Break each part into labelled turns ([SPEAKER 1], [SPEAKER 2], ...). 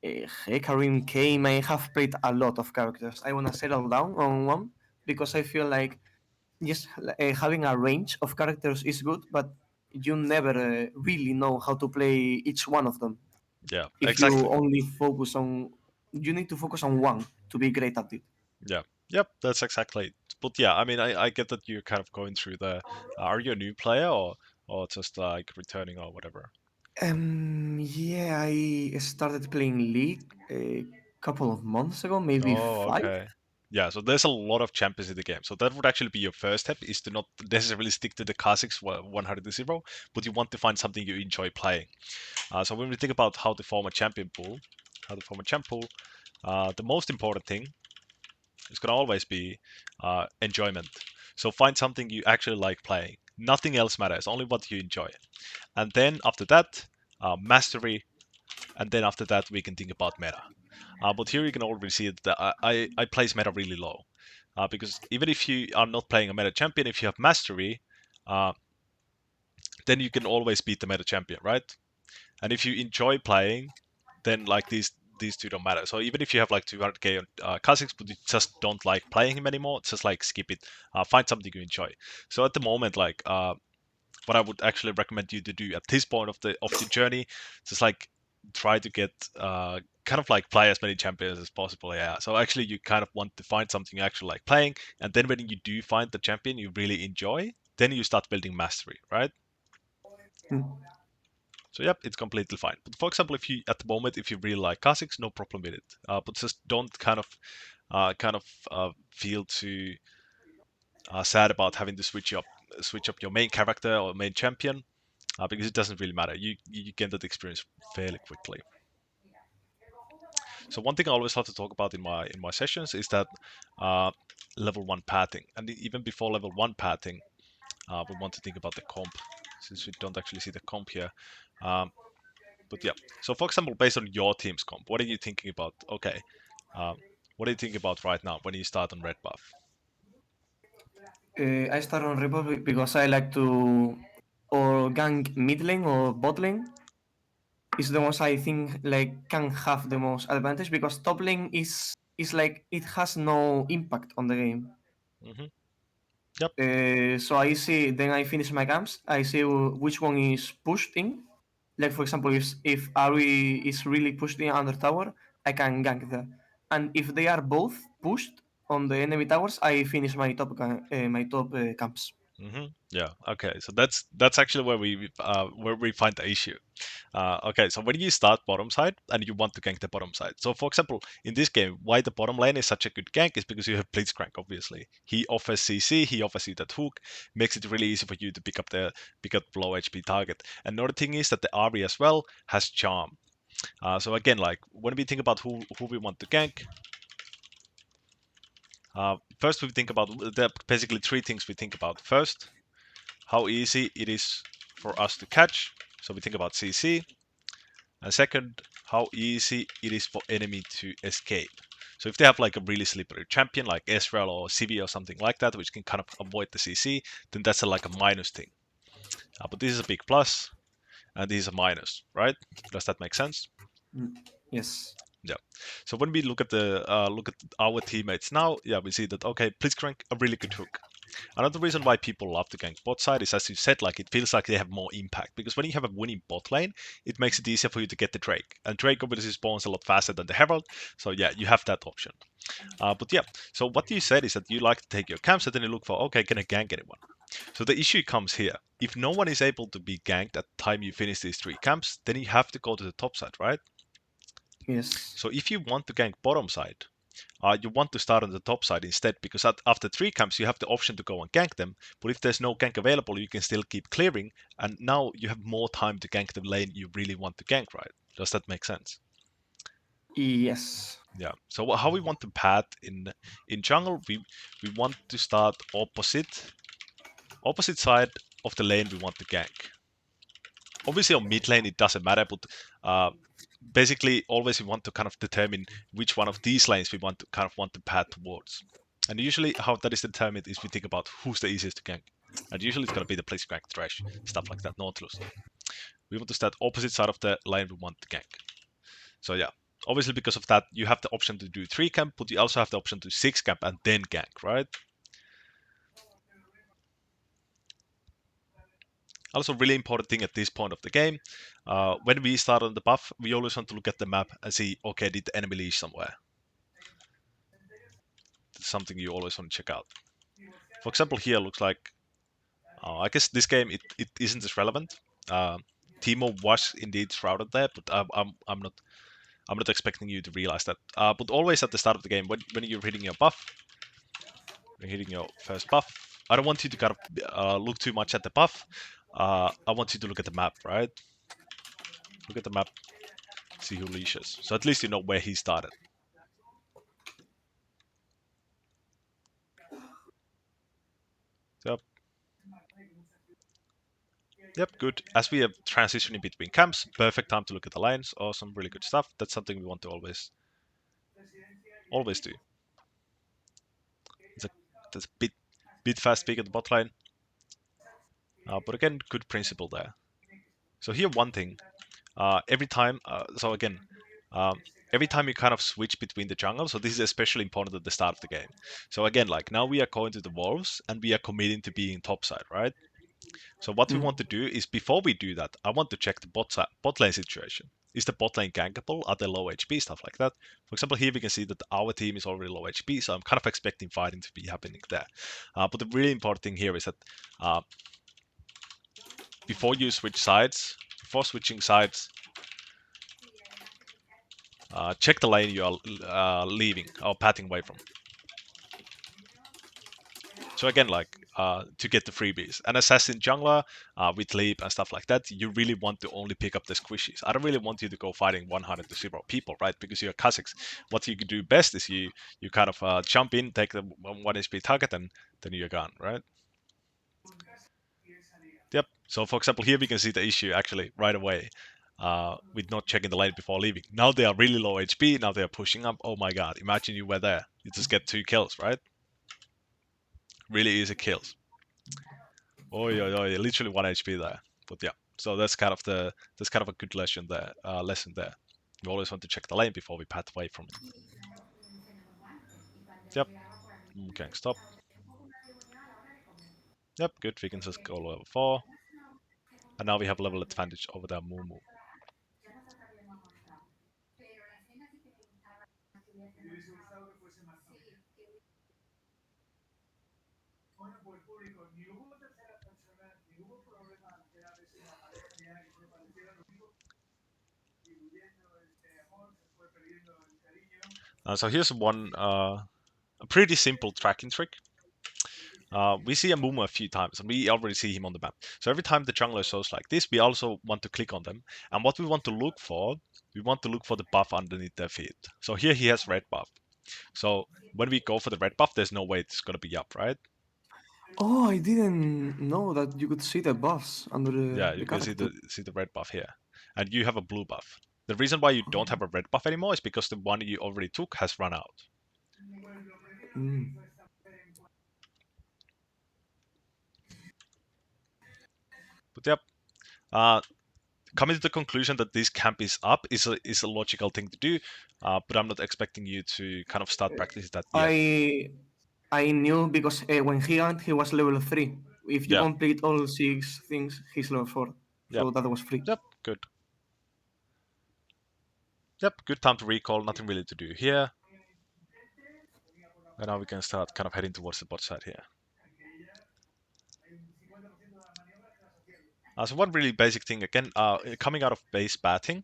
[SPEAKER 1] Hey Karim came. I have played a lot of characters. I wanna settle down on one because I feel like just having a range of characters is good, but you never really know how to play each one of them.
[SPEAKER 2] Yeah,
[SPEAKER 1] If you
[SPEAKER 2] exactly.
[SPEAKER 1] only focus on, you need to focus on one to be great at it.
[SPEAKER 2] Yeah. Yep, that's exactly it. But yeah, I mean, I get that you're kind of going through the. Are you a new player or just like returning or whatever?
[SPEAKER 1] Yeah, I started playing League a couple of months ago, maybe
[SPEAKER 2] Oh,
[SPEAKER 1] five.
[SPEAKER 2] okay. Yeah, so there's a lot of champions in the game. So that would actually be your first step is to not necessarily stick to the khazix 100 to 0, but you want to find something you enjoy playing. So when we think about how to form a champion pool, how to form a champ pool, the most important thing is going to always be enjoyment. So find something you actually like playing. Nothing else matters, only what you enjoy. And then after that, mastery. And then after that, we can think about meta. But here you can already see that I place meta really low. Because even if you are not playing a meta champion, if you have mastery, uh, then you can always beat the meta champion, right? And if you enjoy playing, then like these two don't matter. So even if you have like 200k on Kha'Zix, but you just don't like playing him anymore, just like skip it. Find something you enjoy. So at the moment, like what I would actually recommend you to do at this point of the journey, just like try to get kind of like play as many champions as possible. Yeah. So actually, you kind of want to find something you actually like playing, and then when you do find the champion you really enjoy, then you start building mastery, right?
[SPEAKER 1] Mm.
[SPEAKER 2] So yep, it's completely fine. But for example, if you at the moment if you really like Kha'Zix, no problem with it. But just don't feel too sad about having to switch up your main character or main champion because it doesn't really matter. You get that experience fairly quickly. So one thing I always have to talk about in my sessions is that uh, level one pathing, and even before level one pathing, we want to think about the comp since we don't actually see the comp here. Um, But yeah, so for example, based on your team's comp, what are you thinking about? Okay, um, what are you thinking about right now when you start on red buff?
[SPEAKER 1] I start on Republic because I like to or gank mid lane or bot lane is the ones I think like can have the most advantage because top lane is like it has no impact on the game.
[SPEAKER 2] Hmm. Yep.
[SPEAKER 1] So I see then I finish my camps. I see which one is pushed in. Like for example, if Ari is really pushed in under tower, I can gank there. And if they are both pushed on the enemy towers, I finish my top camps.
[SPEAKER 2] Yeah. Okay. So that's actually where we find the issue. Okay. So when you start bottom side and you want to gank the bottom side. So for example, in this game, why the bottom lane is such a good gank is because you have Blitzcrank. Obviously, he offers CC, he offers you that hook, makes it really easy for you to pick up low HP target. Another thing is that the Ari as well has charm. So again, like when we think about who we want to gank, first we think about there are basically three things we think about. First, how easy it is for us to catch. So we think about CC. And second, how easy it is for enemy to escape. So if they have like a really slippery champion like Ezreal or Civi or something like that, which can kind of avoid the CC, then that's like a minus thing. But this is a big plus, and this is a minus, right? Does that make sense?
[SPEAKER 1] Mm, yes.
[SPEAKER 2] Yeah. So when we look at our teammates now, yeah, we see that okay, Blitzcrank a really good hook. Another reason why people love to gank bot side is, as you said, like it feels like they have more impact because when you have a winning bot lane, it makes it easier for you to get the Drake, and Drake obviously spawns a lot faster than the Herald. So yeah, you have that option. But yeah, so what you said is that you like to take your camps and then you look for okay, can I gank anyone? So the issue comes here. If no one is able to be ganked at the time you finish these three camps, then you have to go to the top side, right?
[SPEAKER 1] Yes.
[SPEAKER 2] So if you want to gank bottom side, you want to start on the top side instead because after three camps you have the option to go and gank them. But if there's no gank available, you can still keep clearing, and now you have more time to gank the lane you really want to gank, right? Does that make sense?
[SPEAKER 1] Yes.
[SPEAKER 2] Yeah. So how we want to path in jungle, we want to start opposite side of the lane we want to gank. Obviously on mid lane it doesn't matter, but uh, basically always we want to kind of determine which one of these lanes we want to path towards. And usually how that is determined is we think about who's the easiest to gank. And usually it's gonna be the place gank trash, stuff like that, Nautilus. We want to start opposite side of the lane we want to gank. So yeah. Obviously, because of that, you have the option to do 3 camp, but you also have the option to 6 camp and then gank, right? Also, really important thing at this point of the game, when we start on the buff, we always want to look at the map and see, okay, did the enemy leash somewhere? That's something you always want to check out. For example, here looks like, I guess this game it isn't as relevant. Uh, Timo was indeed shrouded there, but I'm not expecting you to realize that. But always at the start of the game, when you're hitting your buff, when you're hitting your first buff, I don't want you to kind of look too much at the buff. I want you to look at the map, right? Look at the map, see who leashes. So at least you know where he started. Yep. Yep, good. As we are transitioning between camps, perfect time to look at the lines. Awesome, really good stuff. That's something we want to always do. It's a that's a bit fast peak at the bot lane. But again, good principle there. So here one thing, every time, so again, um, every time you kind of switch between the jungle, so this is especially important at the start of the game. So again, like now we are going to the wolves and we are committing to being topside, right? So what we
[SPEAKER 1] Mm.
[SPEAKER 2] want to do is before we do that, I want to check the bot lane situation. Is the bot lane gankable? Are they low HP? Stuff like that. For example, here we can see that our team is already low HP, so I'm kind of expecting fighting to be happening there. But the really important thing here is that uh, before you switch sides, before switching sides, check the lane you are leaving or pathing away from. So again, like to get the freebies, an assassin jungler with leap and stuff like that, you really want to only pick up the squishies. I don't really want you to go fighting 100 to 0 people, right? Because you're khazix. What you can do best is you kind of jump in, take the 1 HP target, and then you're gone, right? Yep. So for example, here we can see the issue actually right away. With not checking the lane before leaving. Now they are really low HP. Now they are pushing up. Oh my god! Imagine you were there. You just get 2 kills, right? Really easy kills. Oh yeah, literally 1 HP there. But yeah, so that's kind of a good lesson there. Lesson there. We always want to check the lane before we path away from it. Yep. Okay, stop. Yep, good. We can just go level 4, and now we have level advantage over the Mumu. So here's one a pretty simple tracking trick. We see a Mumu a few times, and we already see him on the map. So every time the jungler shows like this, we also want to click on them. And what we want to look for, we want to look for the buff underneath their feet. So here he has red buff. So when we go for the red buff, there's no way it's gonna be up, right?
[SPEAKER 1] Oh, I didn't know that you could see the buffs under
[SPEAKER 2] Yeah,
[SPEAKER 1] the
[SPEAKER 2] you can
[SPEAKER 1] character.
[SPEAKER 2] see the red buff here, and you have a blue buff. The reason why you don't have a red buff anymore is because the one you already took has run out.
[SPEAKER 1] Mm.
[SPEAKER 2] But yep, uh, coming to the conclusion that this camp is up is a logical thing to do, but I'm not expecting you to kind of start practicing that yet.
[SPEAKER 1] I knew because when he went, he was level 3. If you
[SPEAKER 2] Yeah,
[SPEAKER 1] complete all 6 things, he's level 4.
[SPEAKER 2] yep,
[SPEAKER 1] So that was free.
[SPEAKER 2] yep, good. Yep, good time to recall. Nothing really to do here. And now we can start kind of heading towards the bot side here. So one really basic thing again, coming out of base batting.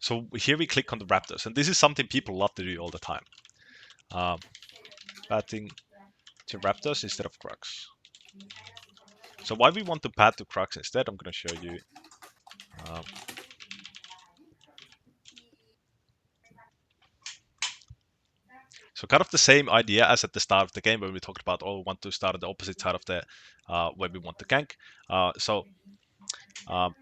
[SPEAKER 2] So here we click on the Raptors, and this is something people love to do all the time. Um, Batting to Raptors instead of Crux. So why we want to pat to Crux instead, I'm going to show you. Um, so kind of the same idea as at the start of the game when we talked about, oh, we want to start at the opposite side of the where we want to gank. Uh, so um,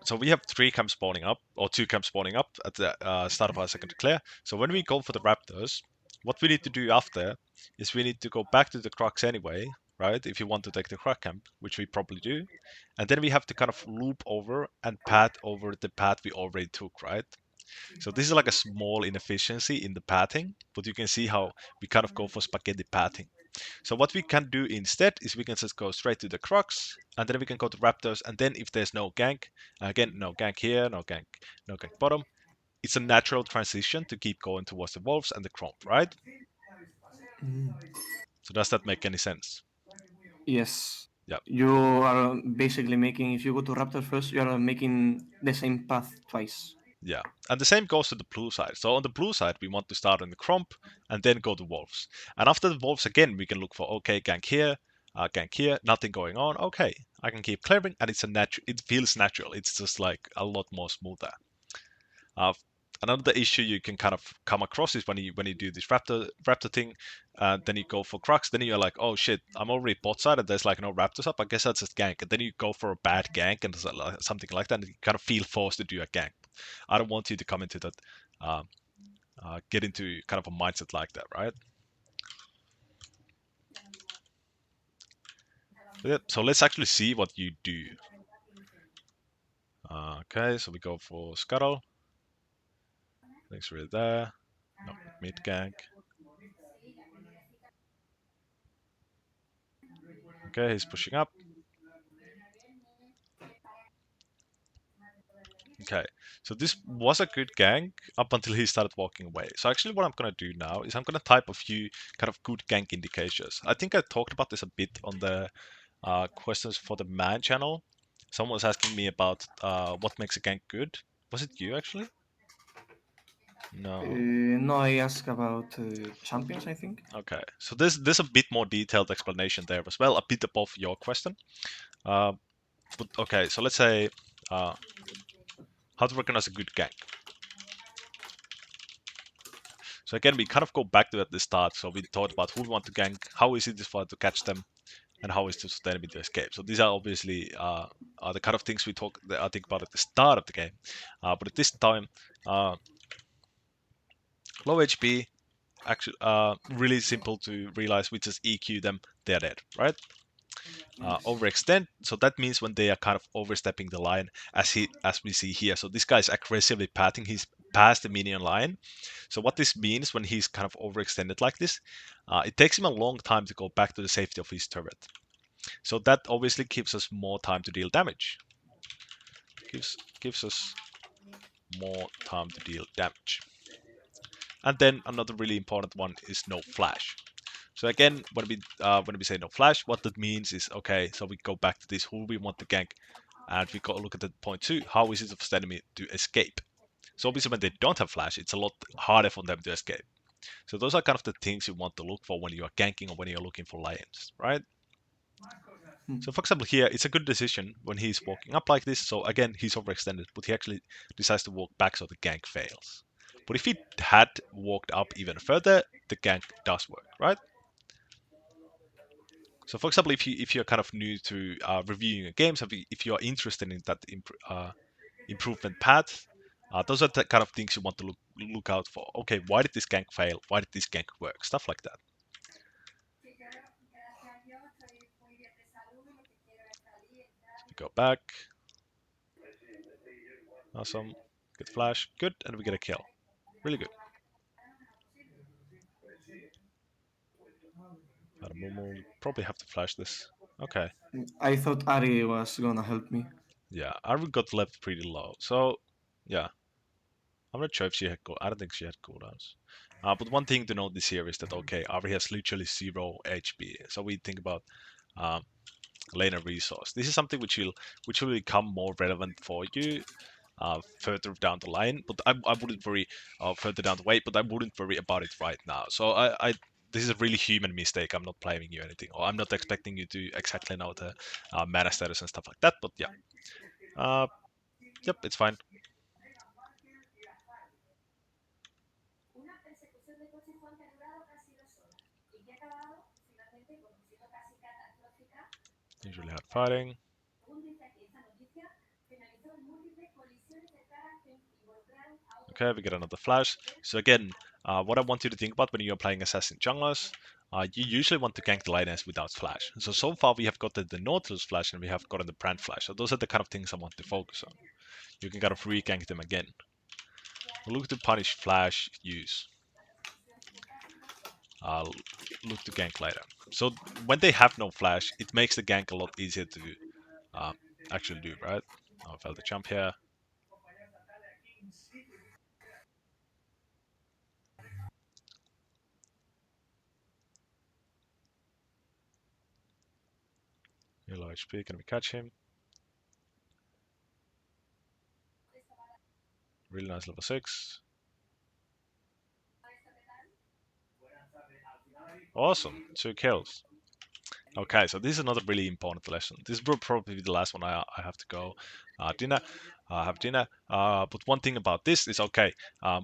[SPEAKER 2] so we have 3 camps spawning up, or 2 camps spawning up at the start of our second declare. So when we go for the Raptors, what we need to do after is we need to go back to the Crux anyway, right? If you want to take the Crux camp, which we probably do. And then we have to kind of loop over and path over the path we already took, right? So this is like a small inefficiency in the pathing, but you can see how we kind of go for spaghetti pathing. So what we can do instead is we can just go straight to the Crux, and then we can go to Raptors, and then if there's no gank, again, no gank here, no gank bottom, it's a natural transition to keep going towards the Wolves and the Cromp, right?
[SPEAKER 1] Mm.
[SPEAKER 2] So does that make any sense?
[SPEAKER 1] Yes.
[SPEAKER 2] Yeah,
[SPEAKER 1] You are basically making, if you go to Raptor first, you are making the same path twice.
[SPEAKER 2] yeah. And the same goes to the blue side. So on the blue side, we want to start on the Cromp and then go to Wolves. And after the Wolves again, we can look for, okay, gank here, nothing going on. Okay, I can keep clearing, and it's a natural. It feels natural. It's just like a lot more smoother. Uh, Another issue you can kind of come across is when you do this raptor thing, then you go for Crux, then you're like, oh shit, I'm already bot side and there's like no raptors up. I guess that's just gank, and then you go for a bad gank and something like that, and you kind of feel forced to do a gank. I don't want you to come into that, um, get into kind of a mindset like that, right? Yeah, so let's actually see what you do. Okay, so we go for Scuttle. Thanks really there. No, mid gank. Okay, he's pushing up. Okay, so this was a good gank up until he started walking away. So actually what I'm going to do now is I'm going to type a few kind of good gank indicators. I think I talked about this a bit on the questions for the man channel. Someone was asking me about what makes a gank good. Was it you actually? No.
[SPEAKER 1] No, I ask about champions, I think.
[SPEAKER 2] Okay, so there's a bit more detailed explanation there as well, a bit above your question. Uh, but okay, so let's say uh, how to recognize a good gank. So again, we kind of go back to at the start. So we thought about who we want to gank, how easy it is for to catch them, and how is to sustainability to escape. So these are obviously are the kind of things we talk, I think about at the start of the game. But at this time, uh, low HP, actually, really simple to realize. We just EQ them, they're dead, right?
[SPEAKER 1] Yes.
[SPEAKER 2] Overextend. So that means when they are kind of overstepping the line, as we see here. So this guy is aggressively patting his past the minion line. So what this means when he's kind of overextended like this, it takes him a long time to go back to the safety of his turret. So that obviously gives us more time to deal damage. Gives us more time to deal damage. And then another really important one is no flash. So again, when we say no flash, what that means is okay. So we go back to this: who we want to gank, and we go look at the point two. How is it for the enemy to escape? So obviously, when they don't have flash, it's a lot harder for them to escape. So those are kind of the things you want to look for when you are ganking or when you're looking for lions, right?
[SPEAKER 1] Hmm.
[SPEAKER 2] So for example, here it's a good decision when he's walking up like this. So again, he's overextended, but he actually decides to walk back, so the gank fails. But if he had walked up even further, the gank does work, right? So, for example, if you're kind of new to reviewing a game, so if you are interested in that improvement path, those are the kind of things you want to look out for. Okay, why did this gank fail? Why did this gank work? Stuff like that. We go back. Awesome. Get flash. Good, and we get a kill. Really good. Probably have to flash this. Okay.
[SPEAKER 1] I thought Ari was gonna help me.
[SPEAKER 2] Yeah, Arvi got left pretty low. So, yeah, I'm not sure if she had I don't think she had cooldowns. But one thing to note this here is that okay, Ari has literally 0 HP. So we think about um, laner resource. This is something which will become more relevant for you further down the line. But I wouldn't worry further down the way. But I wouldn't worry about it right now. So I this is a really human mistake. I'm not blaming you or anything, or I'm not expecting you to exactly know the mana status and stuff like that. But yeah, uh, yep, it's fine. Usually hard fighting. Okay, we get another flash. So again, what I want you to think about when you're playing Assassin junglers, you usually want to gank the lioness without flash. So far we have gotten the Nautilus flash and we have gotten the Brand flash. So those are the kind of things I want to focus on. You can kind of re-gank them again. Look to punish flash use. Look to gank later. So when they have no flash, it makes the gank a lot easier to uh, actually do, right? I failed the jump here. Yellow HP, can we catch him? Really nice level 6. Awesome, 2 kills. Okay, so this is another really important lesson. This will probably be the last one I have to go. Dinner, have dinner. But one thing about this is okay.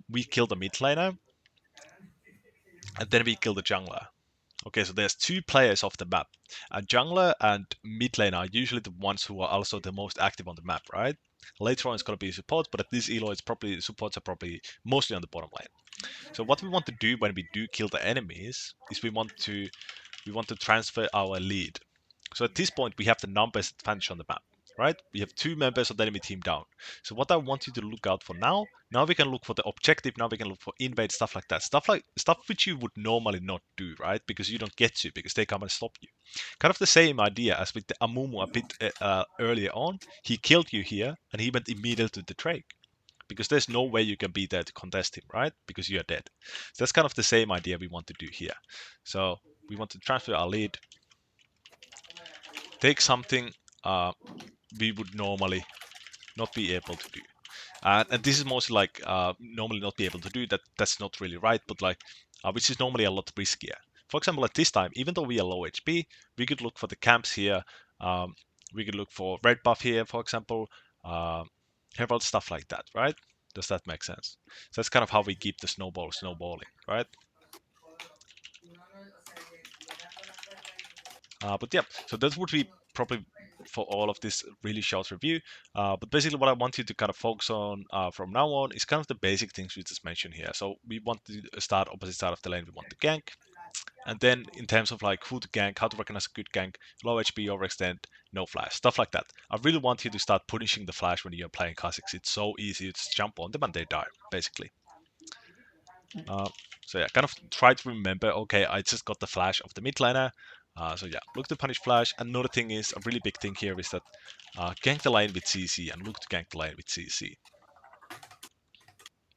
[SPEAKER 2] We kill the mid laner, and then we kill the jungler. Okay, so there's 2 players off the map. A jungler and mid lane are usually the ones who are also the most active on the map, right? Later on, it's going to be support, but at this elo, it's probably supports are probably mostly on the bottom lane. So what we want to do when we do kill the enemies is we want to transfer our lead. So at this point, we have the numbers advantage on the map, right? We have 2 members of the enemy team down. So what I want you to look out for now we can look for the objective, now we can look for invade, stuff like that. Stuff which you would normally not do, right? Because you don't get to, because they come and stop you. Kind of the same idea as with the Amumu a bit earlier on. He killed you here, and he went immediately to the Drake. Because there's no way you can be there to contest him, right? Because you're dead. So that's kind of the same idea we want to do here. So we want to transfer our lead, take something we would normally not be able to do. And this is mostly like normally not be able to do that. That's not really right, but like which is normally a lot riskier. For example, at this time, even though we are low HP, we could look for the camps here. We could look for red buff here, for example. Herald stuff like that, right? Does that make sense? So that's kind of how we keep the snowball snowballing, right? But yeah, so that would be probably for all of this really short review. But basically, what I want you to kind of focus on from now on is kind of the basic things we just mentioned here. So we want to start opposite side of the lane. We want to gank, and then in terms of like who to gank, how to recognize a good gank, low HP, overextend, no flash, stuff like that. I really want you to start punishing the flash when you're playing khazix. It's so easy. You just jump on them and they die, basically. So yeah, kind of try to remember, okay, I just got the flash of the mid laner. So yeah, look to punish flash. Another thing is, a really big thing here is that gank the lane with CC and look to gank the lane with CC.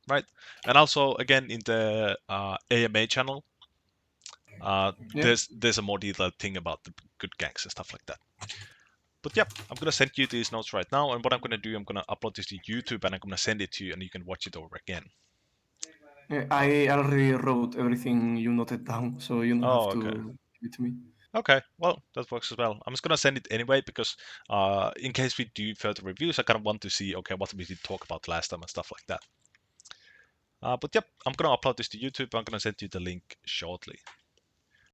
[SPEAKER 2] Right? And also, again, in the AMA channel,
[SPEAKER 1] Yeah.
[SPEAKER 2] there's a more detailed thing about the good ganks and stuff like that. But yeah, I'm gonna send you these notes right now, and what I'm gonna do, I'm gonna upload this to YouTube, and I'm gonna send it to you, and you can watch it over again.
[SPEAKER 1] Yeah, I already wrote everything you noted down, so you don't have
[SPEAKER 2] Oh, okay.
[SPEAKER 1] to give it to me.
[SPEAKER 2] Okay, well, that works as well. I'm just gonna send it anyway because in case we do further reviews, I kind of want to see, okay, what we did talk about last time and stuff like that. But yep, I'm gonna upload this to YouTube. I'm gonna send you the link shortly.